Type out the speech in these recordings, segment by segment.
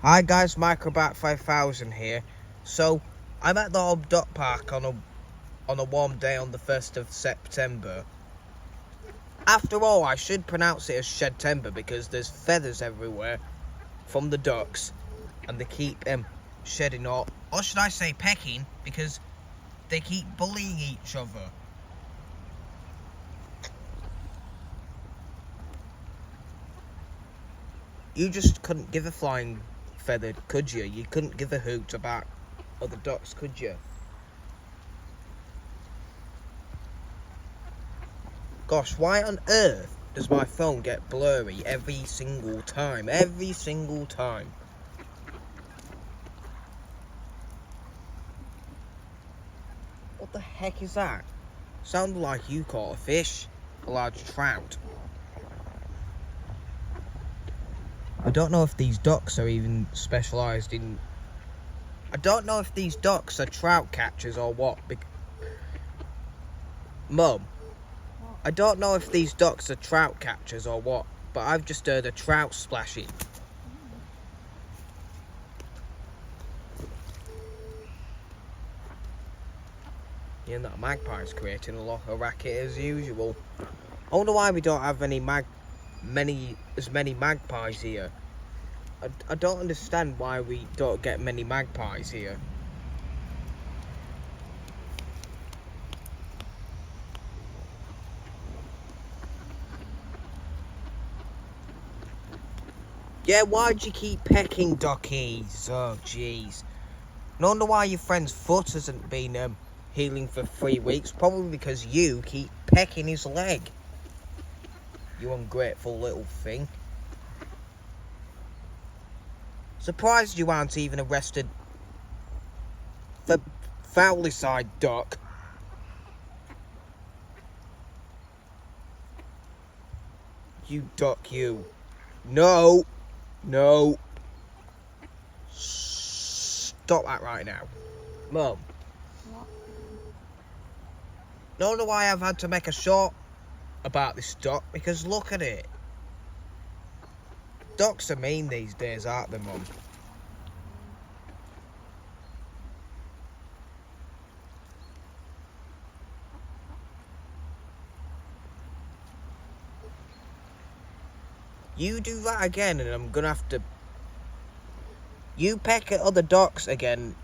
Hi guys, Microbat 5000 here. So, I'm at the Hobbe Duck Park on a warm day on the 1st of September. After all, I should pronounce it as Shedtember because there's feathers everywhere from the ducks and they keep shedding or should I say pecking, because they keep bullying each other. You just couldn't give a flying feather, could you? You couldn't give a hoot about other ducks, could you? Gosh, why on earth does my phone get blurry every single time? Every single time. What the heck is that? Sounded like you caught a fish. A large trout. I don't know if these ducks are even specialised in... I don't know if these ducks are trout catchers or what. Mum, I don't know if these ducks are trout catchers or what, but I've just heard a trout splashing. Yeah, that magpie's creating a lot of racket as usual. I wonder why we don't have as many magpies here. I don't understand why we don't get many magpies here. Yeah, why'd you keep pecking duckies? Oh, jeez. No wonder why your friend's foot hasn't been healing for 3 weeks. Probably because you keep pecking his leg. You ungrateful little thing. Surprised you aren't even arrested for foulicide, duck. You duck, you. No. No. Stop that right now. Mum. What? No wonder why I've had to make a short about this duck, because look at it. Ducks are mean these days, aren't they, Mum? You do that again and I'm gonna have to... You peck at other ducks again.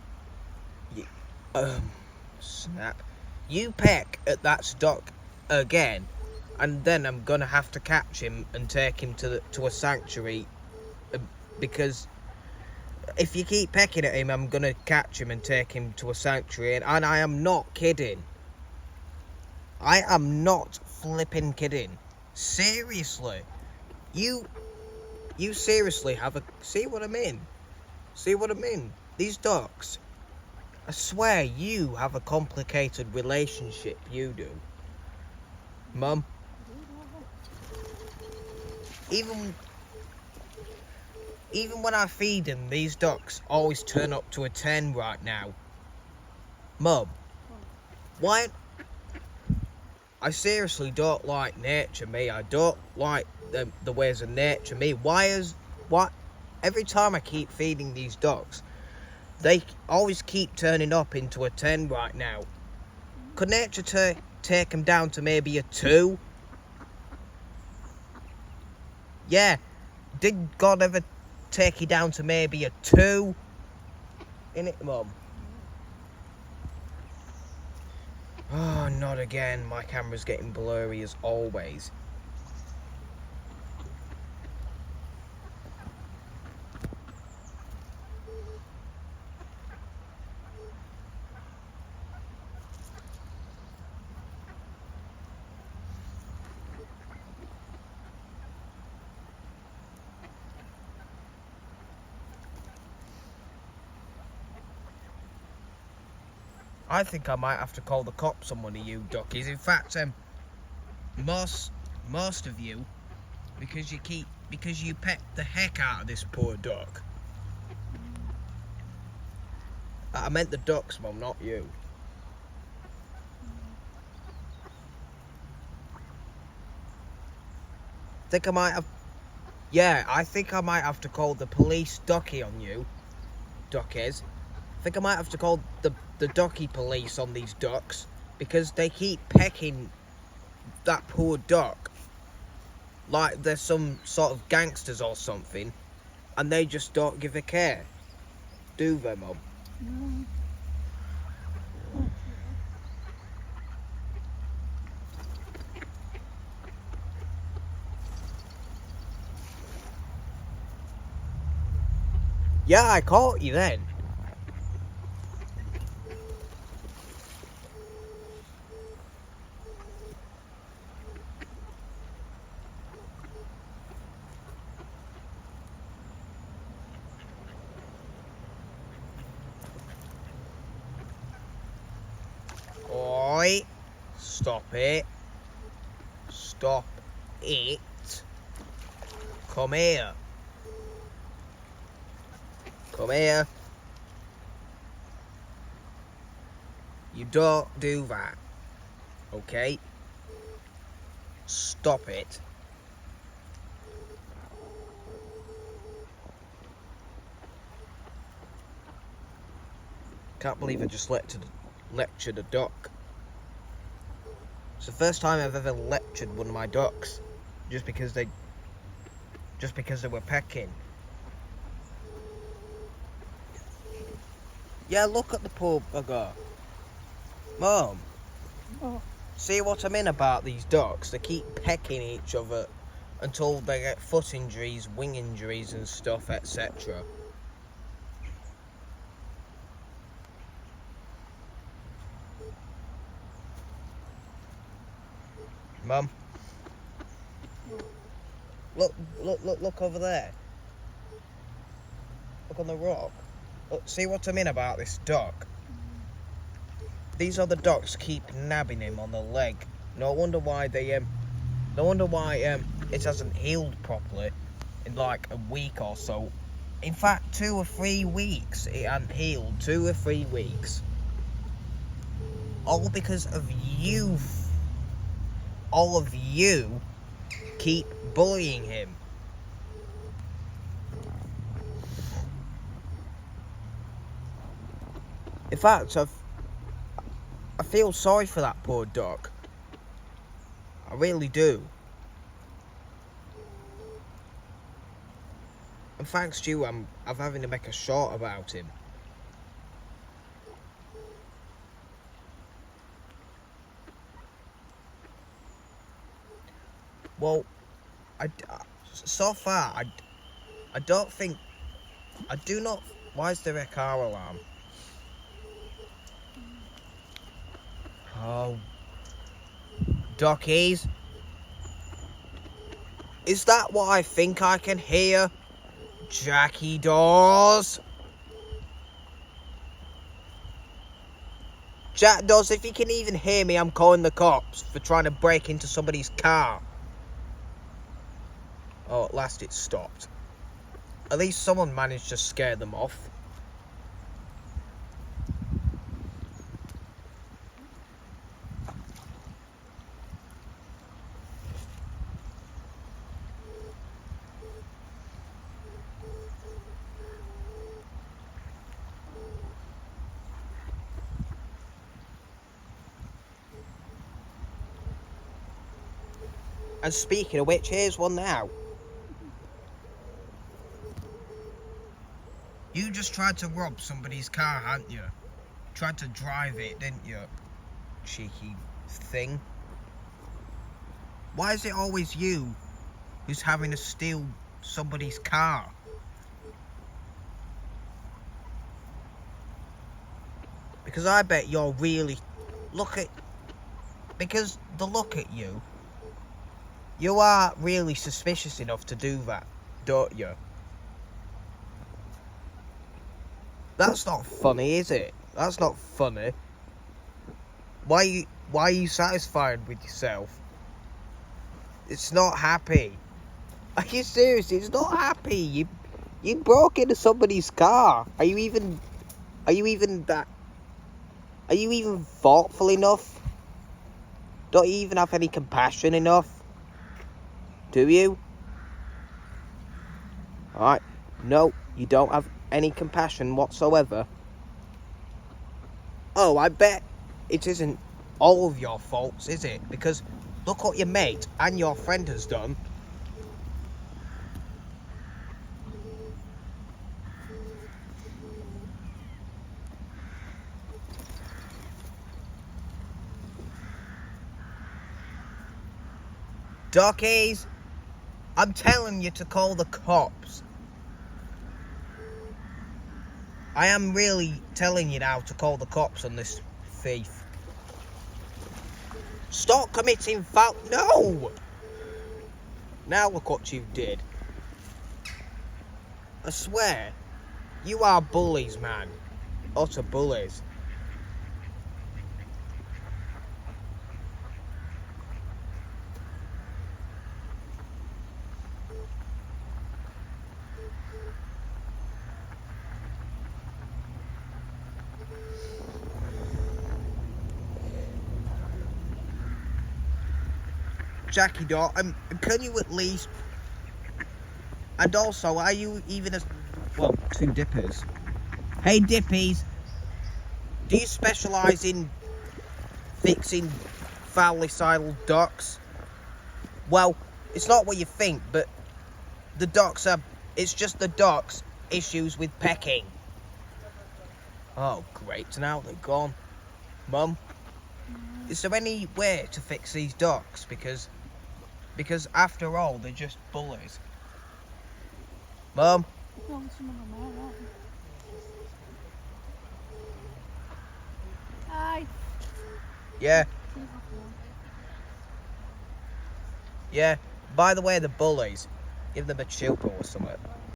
Snap. You peck at that duck again and then I'm gonna have to catch him and take him to a sanctuary, because if you keep pecking at him, I'm gonna catch him and take him to a sanctuary, and I am not kidding. I am not flipping kidding. Seriously. You seriously have a... See what I mean? See what I mean? These ducks. I swear you have a complicated relationship, you do. Mum. Even when I feed them, these ducks always turn up to a 10 right now. Mum. Why... I seriously don't like nature, me. I don't like the ways of nature, me. What? Every time I keep feeding these ducks, they always keep turning up into a 10 right now. Could nature take them down to maybe a 2? Yeah. Did God ever take you down to maybe a 2? Innit, Mum? Oh, not again. My camera's getting blurry as always. I think I might have to call the cops on one of you duckies. In fact, most of you, because you pet the heck out of this poor duck. I meant the ducks, Mum, not you. Think I might have Yeah, I think I might have to call the police ducky on you, duckies. I think I might have to call the ducky police on these ducks because they keep pecking that poor duck like they're some sort of gangsters or something, and they just don't give a care, do they, Mum? No. Yeah, I caught you then. Oi, stop it. Stop it. Come here. Come here. You don't do that, okay? Stop it. Can't believe I just lectured a duck. It's the first time I've ever lectured one of my ducks, just because they were pecking. Yeah, look at the poor bugger. Mum, Oh, see what I mean about these ducks? They keep pecking each other until they get foot injuries, wing injuries and stuff, etc. Mum, look over there. Look on the rock. Look, see what I mean about this duck? These other ducks keep nabbing him on the leg. No wonder why it hasn't healed properly in like a week or so. In fact, 2 or 3 weeks it hadn't healed. 2 or 3 weeks. All because of you. All of you keep bullying him. In fact, I feel sorry for that poor duck. I really do. And thanks to you, I'm having to make a short about him. Well, so far, I don't think, I do not, why is there a car alarm? Oh, duckies. Is that what I think I can hear? Jackie Dawes. Jack Dawes, if you can even hear me, I'm calling the cops for trying to break into somebody's car. Oh, at last it stopped. At least someone managed to scare them off. And speaking of which, here's one now. You just tried to rob somebody's car, hadn't you? Tried to drive it, didn't you? Cheeky thing. Why is it always you who's having to steal somebody's car? Because I bet you're really... Because the look at you, you are really suspicious enough to do that, don't you? That's not funny, is it? That's not funny. Why are you satisfied with yourself? It's not happy. Are you serious? It's not happy. You broke into somebody's car. Are you even thoughtful enough? Don't you even have any compassion enough? Do you? Alright? No, you don't have any compassion whatsoever. Oh, I bet it isn't all of your faults, is it? Because look what your mate and your friend has done. Duckies, I'm telling you to call the cops. I am really telling you now to call the cops on this thief. Stop committing foul. No! Now look what you did. I swear, you are bullies, man. Utter bullies. Jackie Dot, can you at least... And also, are you even as... Well, two dippers. Hey, dippies. Do you specialise in fixing foully sidled ducks? Well, it's not what you think, but the ducks are... It's just the ducks' issues with pecking. Oh, great. Now they're gone. Mum, is there any way to fix these ducks? Because after all, they're just bullies. Mum? Hi. Yeah. Yeah. By the way, the bullies, give them a chupa or something.